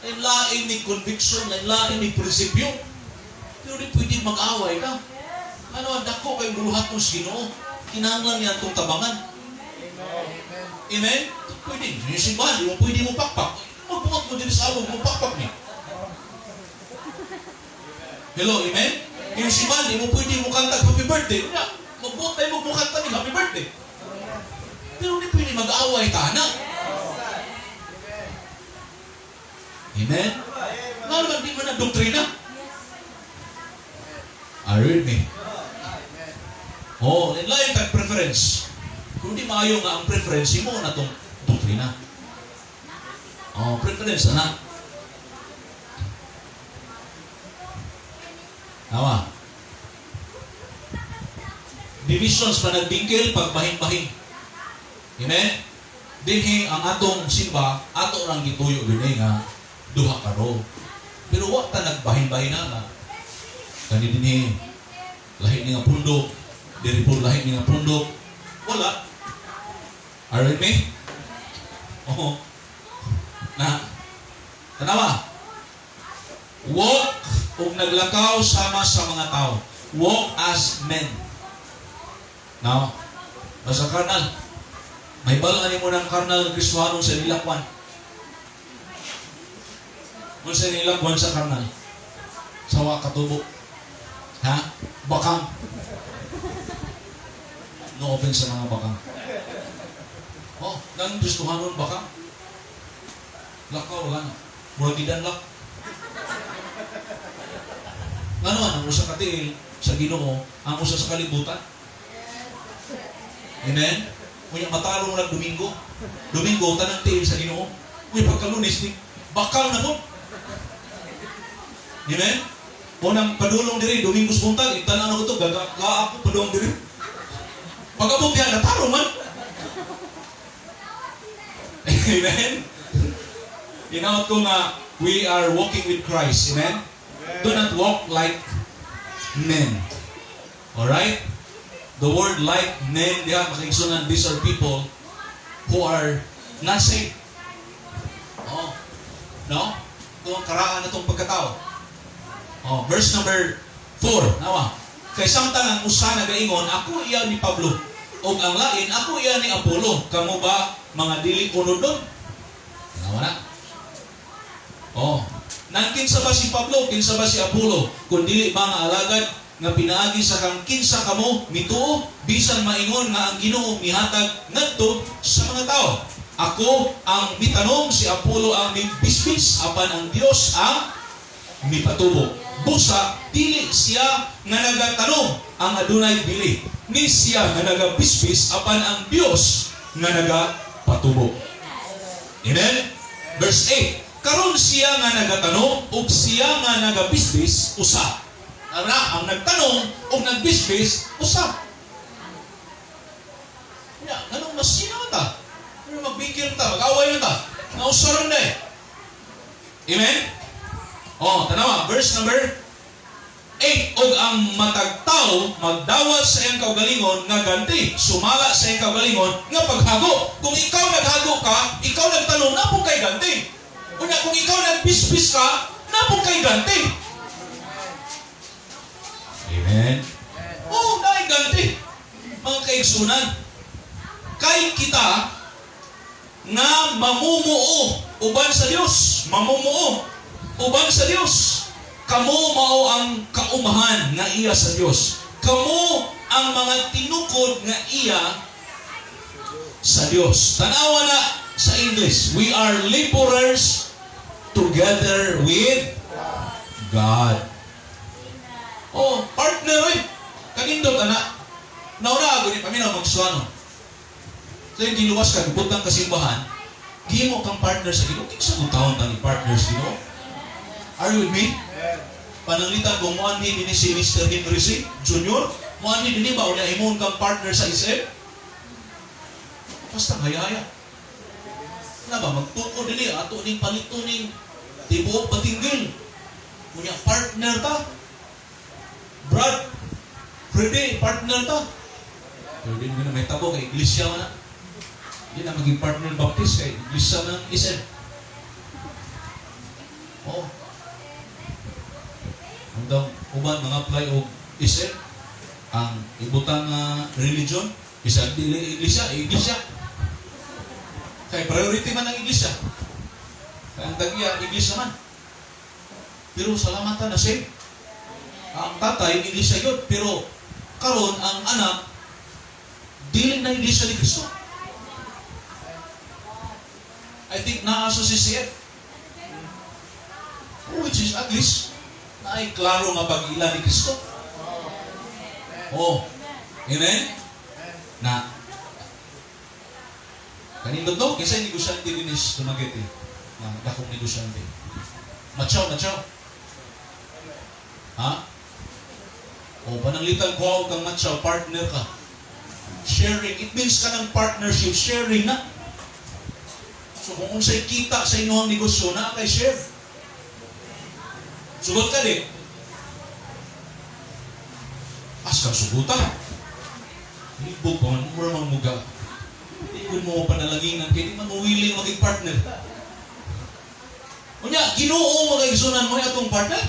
Ay lain ni conviction, ay lain ni prinsipyo. Pero di pwede mag-away ka. Ano ang dako kay buluhat mong Ginoo? Kinahanglan niya itong tabangan. Amen? Pwede. Yung simbahan, yung pwede mo pakpak. Magbuhat mo din sa awag mo pakpak niya. Hello, amen? Yung simbahan, yung pwede mo kanta happy birthday. Magbuhat tayo mo kanta ni happy birthday. Pero hindi pwede mag-away tana. Amen? Nga naman, di mo na doktrina. Are you with me? Oh, in line kag preference. Kung di maayo nga ang preference, mo na itong doktrina. Oh, preference na. Tama. Divisions pa nagbingkil pag bahin-bahin. Amen? Dinhi ang atong simba, ato lang gituyo dinhi nga duha ka ro. Pero wa ta nagbahin-bahin na nga. Kani dinhi lahi ni nga pundok, diri po lahi ni nga pundok. Wala. Are you with me? Oh. Na. Tanawa. Walk ug naglakaw sama sa mga tao. Walk as men. Now, sa karnal, may balang mo ng karnal ng Kristohanong sa nilakwan. Kung sa nilakwan sa karnal, sawa katubo. Ha? Bakang. No offense sa mga bakang. Oh, nang Kristohanon bakang. Lakaw, wala na. Murag gidanlak. Ano ang usa ka tiil sa Ginoo, ang usa sa kalibutan? Amen? Kunya matalo mo Domingo. Domingo, tanang tiil sa Ginoo. Kunya pagkalunis, bakal na po. Amen? Unang padulong diri, Domingo buntag, itanan ako ito, gagaka ako padulong diri. Pag-abot niya, natalo man. Amen? Inawat ko nga, we are walking with Christ. Amen? Do not walk like men. Alright? The word like men, diha, makikisunan, these are people who are not saved. Oh. No? Ito ang karaan na itong pagkatao. Oh, verse number 4. Nawa. Kay samtang ang usa nagaingon, ako iya ni Pablo. O ang lain, ako iya ni Apollo. Kamu ba mga dili unod doon? Nawa na. Oh. Nang kinsa ba si Pablo, kinsa ba si Apollo? Kung dili ba nga alagad nga pinaagi sa kang kinsa kamo mituo bisan maingon nga ang Ginoo mihatag ngadto sa mga tao. Ako ang mitanong, si Apollo ang mibisbis, apan ang Dios ang mipatubo. Busa dili siya nga nagatanong ang adunay bili, ni siya nga nagabisbis, apan ang Dios nga nagapatubo. Amen? Verse 8. Karon siya nga nagatanong ug siya nga nagabisbis usa. Ang nagtanong ug nagbisbis usa. Ya, ganun mas sino ta? Pero magbigil ta, mag-away na ta. Nausaron na eh. Amen? Oh, tanawa, verse number 8. Og ang matagtao magdawat sa iyang kaugalingon nga ganti, sumala sa iyang kaugalingon nga paghago. Kung ikaw naghago ka, ikaw nagtanong na po kay ganti. Kung ikaw nagbisbis ka, napong kay ganti. Amen? Oo, dahil ganti. Mga kaigsunan, kay kita nga mamumuo uban sa Dios. Mamumuo uban sa Dios. Kamo mao ang kaumahan nga iya sa Dios. Kamo ang mga tinukod nga iya sa Dios. Tanawa na sa English, we are laborers together with God. Oh, partner eh. Kanindot, anak. Nauna ako ni paminaw magsuano. So yung giluwas ka, butang kasimbahan, gimo kang partner sa Ginoo. Kung sa taon tani partners, Ginoo? Are you with me? Pananglitan kung muanhi din si Mr. Henry C. Jr. Muanhi din ba unya himon kang partner sa SM? Basta hayaya. Na ba magtuko din ato ning palito ning tibuok patinggil. Kunya partner ta. Brad, Freddy, partner ta. Pero din na may tabo kay iglesia man na. Hindi na maging partner baptist kay iglesia man ng SM. Oh. Hanggang uban mga apply o SM. ang ibutang religion, bisag dili iglesia. Kay priority man ang iglesia. Kaya ang dagya, iglesia man. Pero salamatan na same. Ang tatay, iglesia yun. Pero karon ang anak, dili na iglesia ni Kristo. I think naaso si CF. Which is at least, na ay klaro nga pag-ila ni Kristo. Oh. Amen? Na, kanindot to, kasi negosyante din is tumagit eh. Na dakong negosyante. Matyaw. Ha? O, pananglitan ko kang matyaw, partner ka. Sharing, it means ka ng partnership, sharing na. So, kung unsay kita sa inyong negosyo, na kay share. Sugot ka din. As kang sugutan. Ibog pa man, mura mang muga. Ikon mo panalanginan, kaya di man willing maging partner. Unya, Ginoo magigsunan mo itong partner?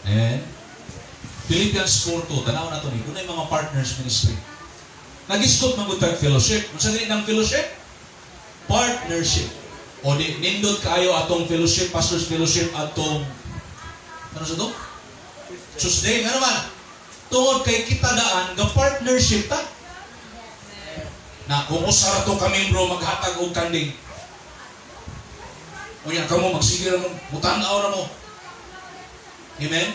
And Philippians 4:2, tanaw na ito ni, kung na yung mga partners ministry. Nag-iskot magutag fellowship. Kung saan ang fellowship? Partnership. O di, nindot kayo atong fellowship, pastor's fellowship, atong, ano sa ito? Tuesday, nga naman. Tungod kay kita daan, ga partnership ta. Na kung usara to kami bro, maghatag og kanding. O yan, kamo, magsigil mo, mutanaw na mo. Amen?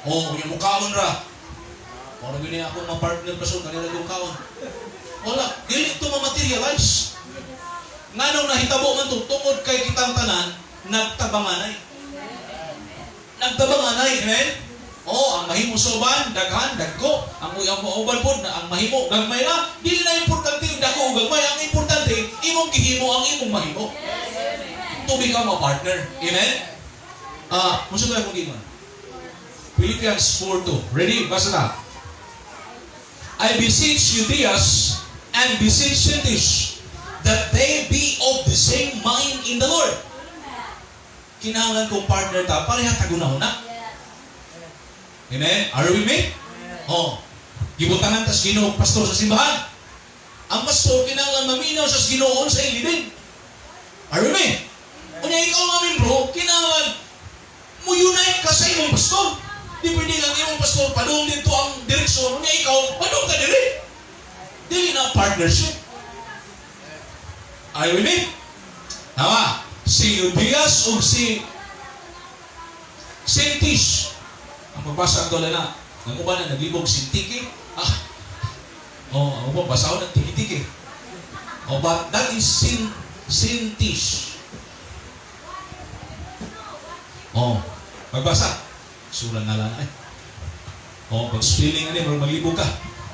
O, yung mukaon ra. O, nagini ako mga partner person, kanila yung kaon. Wala, dili ito ma-materialize. Nga nung nahitabo man ito, tungod kay kitang tanan, nagtabanganay. Amen? O, ang mahimo soban, daghan, dagko. Ang uyang mauban po, ang mahimo, gagmay na. Dili na importante yung dako o gagmay. Ang importante, imong gihimo ang imong mahimo. To become a partner. Amen? Musta tayo kung ginoon? Philippians 4:2. Ready? Basa na. I beseech Euodias and beseech Syntyche that they be of the same mind in the Lord. Kinahanglan kong partner ta, pareha tagunahuna. Amen? Are you with me? Oh. Gibutanan tas Ginoo pastor sa simbahan. Ang pastor kinahanglan maminaw sa Ginoo sa ilibin. Are you with me? Kunya ikaw ngamin bro, kinahanglan mo unite ka sa imong pastor. Di pwede lang imong pastor padung dito ang direksyon. Kunya ikaw, padung ka diri. Dili na partnership. Are you with me? Tama. Si Euodias o si Syntyche. Ang pagbasa ang dola na. Ang uba na naglibog Sintiki. Ang uba, basaw ng Tiki-Tiki. But that is Syntyche. Magbasa. Sura na lang ay. Pag-spelling ani, maglibog ka.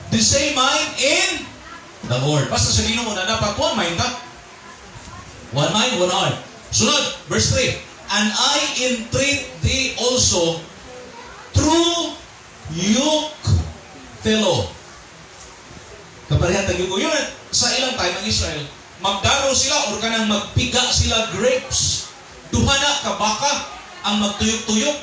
The same mind in the Lord. Basta sa Ginoo na dapat one mind ka. One mind, one heart. Sunod, verse 3. And I entreat thee also through yoke fellow. Kaparehan tayo ko. Yun, sa ilang time ng Israel, magdaro sila or kanang magpiga sila grapes. Duha na kabaka ang magtuyok-tuyok.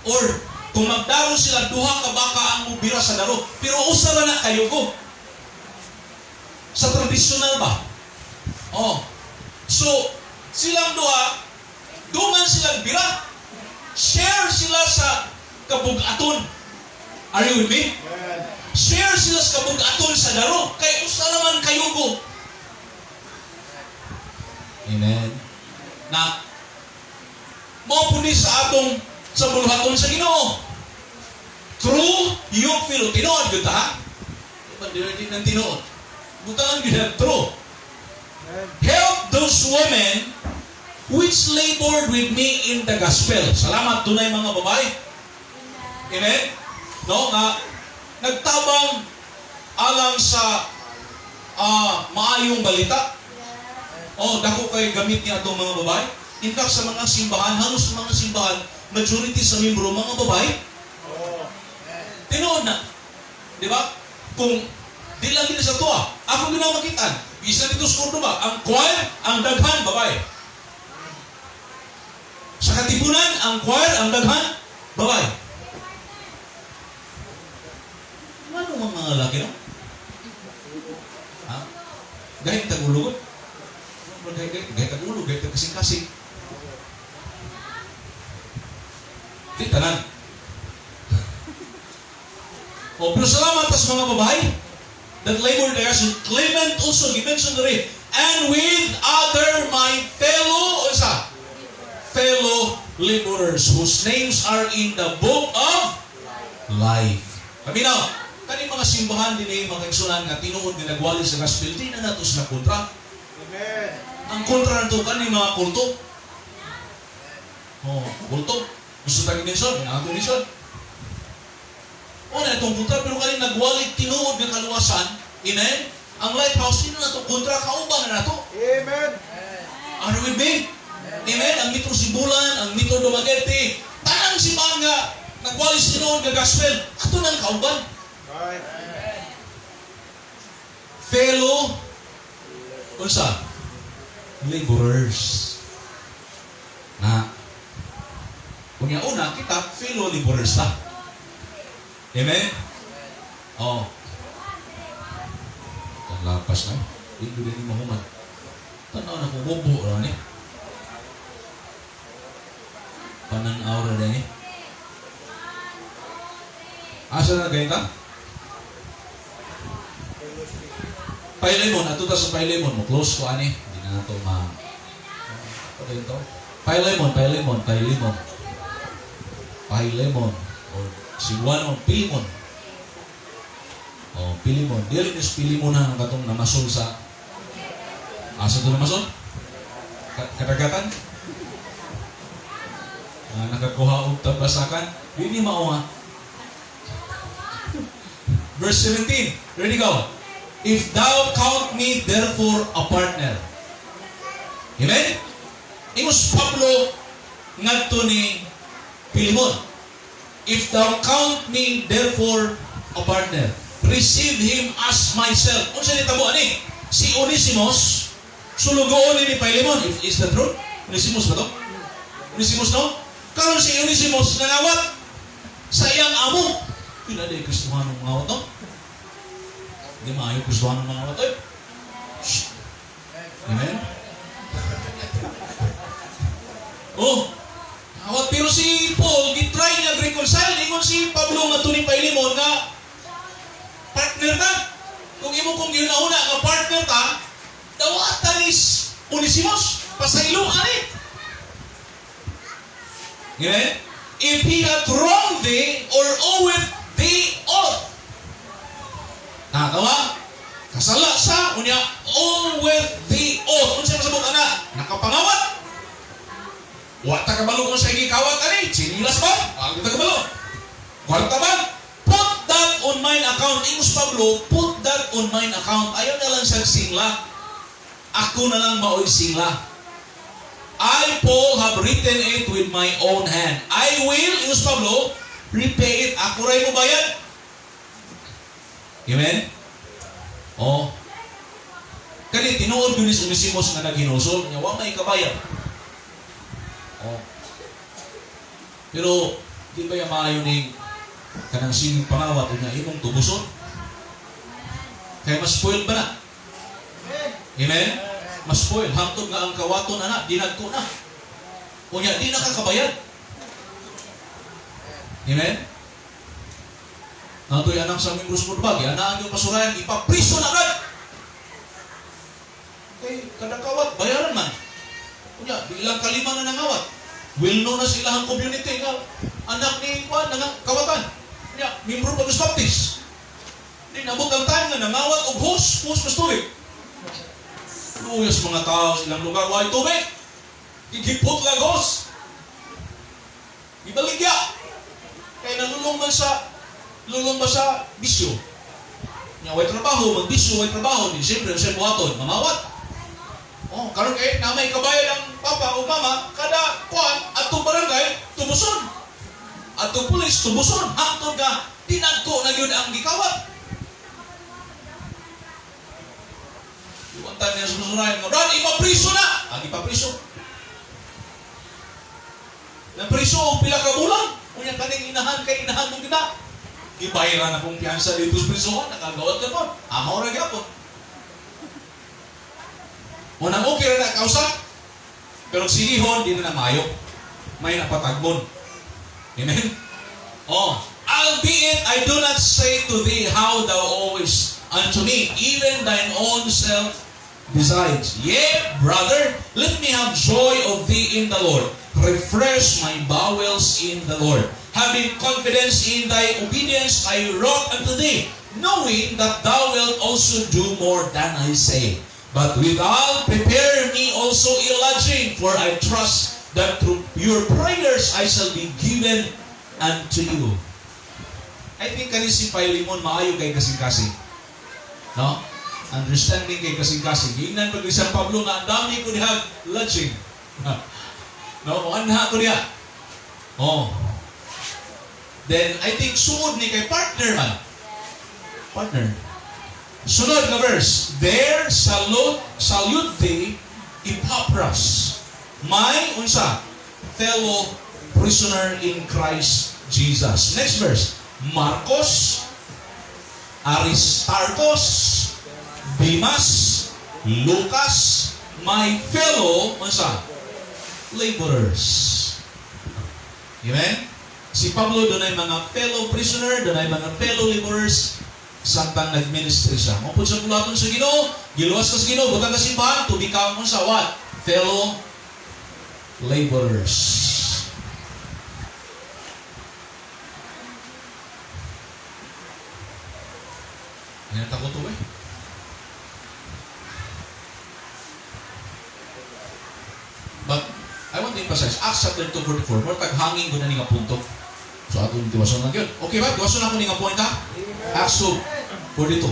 Or kung magdaro sila, duha kabaka ang mubira sa daro. Pero usara na kayo ko. Sa tradisyonal ba? So, silang duha, duman silang bira. Share sila sa kabugaton. Are you with me? Share sila sa kabugaton sa daro. Kay usa naman kayo ko. Amen. Na, maupuni sa atong sa buluhaton sa Ginoo. True, yung filo. Tinood yun ta? Hindi ng tinood. Butangan yun true. Help those women which labored with me in the gospel. Salamat dunay mga babae. Amen? No, nga nagtabang alang sa maayong balita. Dako kay gamit niya itong mga babae. In fact, sa mga simbahan, halos sa mga simbahan, majority sa membro, mga babae. Tinood na. Di ba? Kung di lang din sa tuwa, ako ginamakitan. Isa dito sa Cordoba, ang choir, ang daghan, babae. Sa Katipunan, ang choir, ang daghan, babae. mga lalaki, no? Ha? Gahit tagulog. Gahit tagulog, gahit kasing-kasing. Di tanan. O, pero salamat sa mga babae that labor there. So, Clement also, gimension na rin. And with other my fellow laborers whose names are in the book of life. Kami na, kani mga simbahan din ay mga kaigsunan nga tinuod nga nagwali sa gospel, di na natos na kontra. Amen. Ang kontra nito kani mga kulto. Oh, kulto. Gusto tayo minsan, ako minsan. O na itong kontra, pero kani nagwali tinuod nga kaluwasan, amen? Ang lighthouse, sino na ito? Kontra, kauban na ito. Amen. Are you with me? Amen? Ang Metro Sibulan, ang Metro Dumaguete, tanang simbahan nga, nagwalis tinuod nga gospel, ato nang kauban. Right. Fellow, unsa? Laborers. Na, kung yung una, kita, fellow laborers ta. Amen? Oh. Lapas na. Hindi din yung mahuman. Tanaw na kung bubo na ni. Pananaw na din eh. Asa na ganyan ka? Pailemon. Ato ta sa Pailemon. Mo close ko ani. Hindi na ito ma... Ano ito? Pailemon. Or Cebuano, Pilimon. Oh, Pilimon. Dili is Pilimon na ang katong namasol sa... Asa ito namasol? Kadagatan? Nakakuha og tabasakan. Hindi mao ha. Verse 17. Ready go. If thou count me therefore a partner. Amen? Ingos Pablo ngadto ni Pilimon. If thou count me therefore a partner, receive him as myself. Kung saan itabo ani? Si Onesimus, sulugoon ni Pilimon. Is that true? Onesimus ba to? Onesimus no? Karon si Onesimus nangawat sa iyang amo. Pila day Kristohano mangawat no? Di maayo Kristohano mangawat eh. Amen? Oh, awat pero si Paul gitry niya reconcile ingon si Pablo nga tuni Pilimon nga partner ta. Kung imo kung ginauna nga partner ta, dawatan is Onesimus pasaylo ani. Amen? If he hath wronged thee or oweth thee oath. Nakawa? Kasala sa unya oweth thee oath. Kung siya masabot na, nakapangawat. Wata kabalo kung sa igikawat ani, sinilas ba? Wata kabalo. Kwarta ba? Put that on mine account. Ingus Pablo, put that on mine account. Ayaw na lang siyang singla. Ako na lang mao'y singla. I, Paul, have written it with my own hand. I will, Ingus Pablo, repay it. Ako rin mo bayad. Amen? Oh. Kani, tinuod yun ni Onesimus nga naghinusol. Nga, wa may kabayad. Oh. Pero, di ba yung maayo ni kanang sining pangawat na imong tubuson? Kaya mas spoiled ba na? Amen? Mas spoiled. Hangtod nga ang kawaton na dinagko na. Kunya, di nakakabayad. Amen? Nato'y anak sa aming Bruce Murbag, anaan yung pasurayan, ipapriso na agad. Okay, kadakawat, bayaran man. Kunya, bilang kalima na nangawat. Will know na silahang community nga anak ni Juan, kawatan. Kunya, membro pa Gus Baptist. Di nabot ang time nga nangawat og hose mas tubig. Luyas mga tao silang lugar, why tubig? Gigipot lang hose. Ibaligya. Kaya nalulong ba sa bisyo. Nya way trabaho, magbisyo, way trabaho. Di siyempre, siya buhaton, mamawat. Oh, karon kay na may kabayad ang papa o mama, kada kuan atong barangay, tubuson. Atong pulis, tubuson. Hangtod ka, tinagko na yun ang gikawat. Iwantan niya sunusunayan nga, Brad, ipapriso na! Agi papriso. Napriso o pila ka bulan. Unyang kaning inahan kay inahan mo kita. Ibayaran na kong piyansa dito sa prisuhan, nakagawad ka pa. Amaw na gyapon. Unang okay na kausap, pero sigihon, di na mayo. May napatagbon. Amen? Oh, albeit I do not say to thee how thou always unto me, even thine own self decides. Yea, brother, let me have joy of thee in the Lord. Refresh my bowels in the Lord. Having confidence in thy obedience, I wrote unto thee, knowing that thou wilt also do more than I say. But withal, prepare me also a lodging, for I trust that through your prayers I shall be given unto you. I think kani si Philemon maayo kay kasing-kasing. No? Understanding kay kasing-kasing. Hingnan pag isang Pablo nga, ang dami ko niya lodging. No? Anha ko niya. Oh. Then, I think suod ni kay partner man. Partner. Sunod na verse. There salute thee Epaphras, my unsa fellow prisoner in Christ Jesus. Next verse. Marcos, Aristarchus, Demas, Lucas, my fellow unsa laborers. Amen? Si Pablo doon ay mga fellow prisoner, doon ay mga fellow laborers, samtang nag-ministry siya. Mapod sa pulaton sa Ginoo, giluwas ka sa Ginoo, butang ka simbahan, to become sa what? Fellow laborers. Yan takot to eh. But, I want to emphasize, Acts chapter 2:44, more taghangin ko na nga punto. So, atong tiwason lang yun. Okay ba? Tiwason ako nga point ha? Acts 2:42.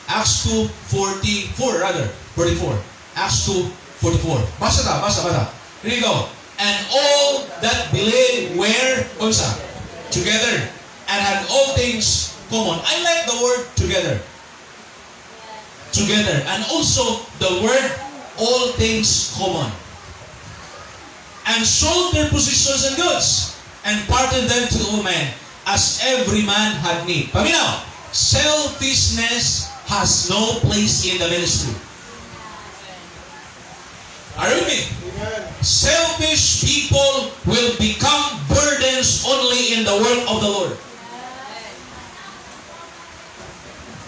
Acts 2:44 rather. 44. Acts 2:44. Basa. Here you go. And all that believed were, unsa? Together. And had all things common. I like the word together. Together. And also the word all things common. And sold their possessions and goods, and parted them to all men, as every man had need. Paminaw, selfishness has no place in the ministry. Are you with me? Selfish people will become burdens only in the work of the Lord.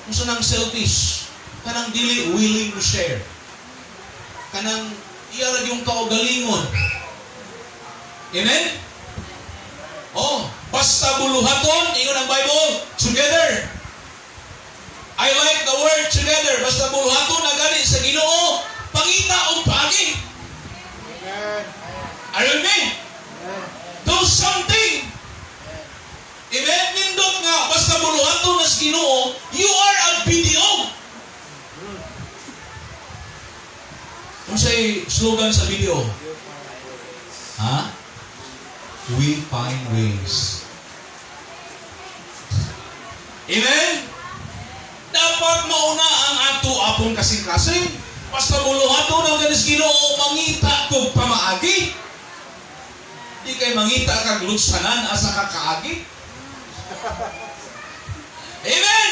Kung saan ang selfish, kanang dili willing to share. Kanang iyarag yung kaugalingon. Amen? Oh, basta buluhaton, ingon ang Bible, together. I like the word together. Basta buluhaton na gani sa Ginoo, pangita o pagi. Are you with me? Do something. Amen? Nindot nga, basta buluhaton na sa Ginoo, you are a BDO. Kung sa'y slogan sa BDO? Ha? We find ways. Amen? Dapat mauna ang ato apong kasing-kasing. Basta buluhaton ang ganis Ginoo, mangita kog pamaagi. Di kay mangita kag lutsanan asa ka kaagi. Amen?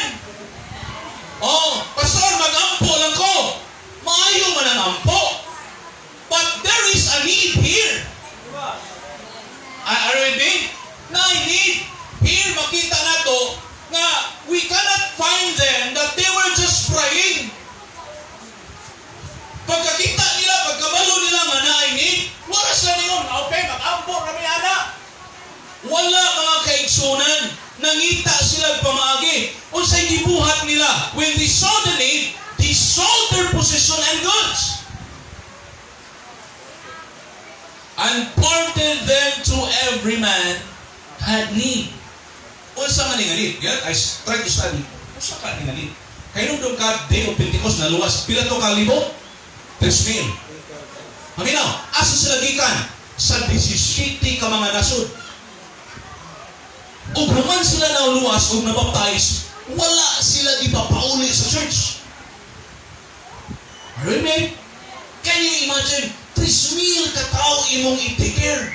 Oh, pastor, mag-ampo lang ko. Maayo man ang ampo. But there is a need here. Are you with me? Na need. Here, makita na to nga we cannot find them that they were just praying. Pagkakita nila, pagkabalo nila nga na I need, wala sila ningon, okay, mag-ampo kami ana. Wala mga kaigsunan. Nangita sila pamaagi. Unsay gibuhat nila. When they saw the need, they sold their possession and goods. And parted them to every man had need. Unsa man nga need? Yan, I try to study. Unsa ka nga need? Kaya nung ka Day of Pentecost na luwas, pila to ka libo? 3,000. Haminaw, asa sila gikan? Sa 17 ka mga nasod. Ug human sila na luwas ug nabaptize, wala sila ipapauli sa church. Are you with me? Can you imagine? 3,000 katao imong i-take care.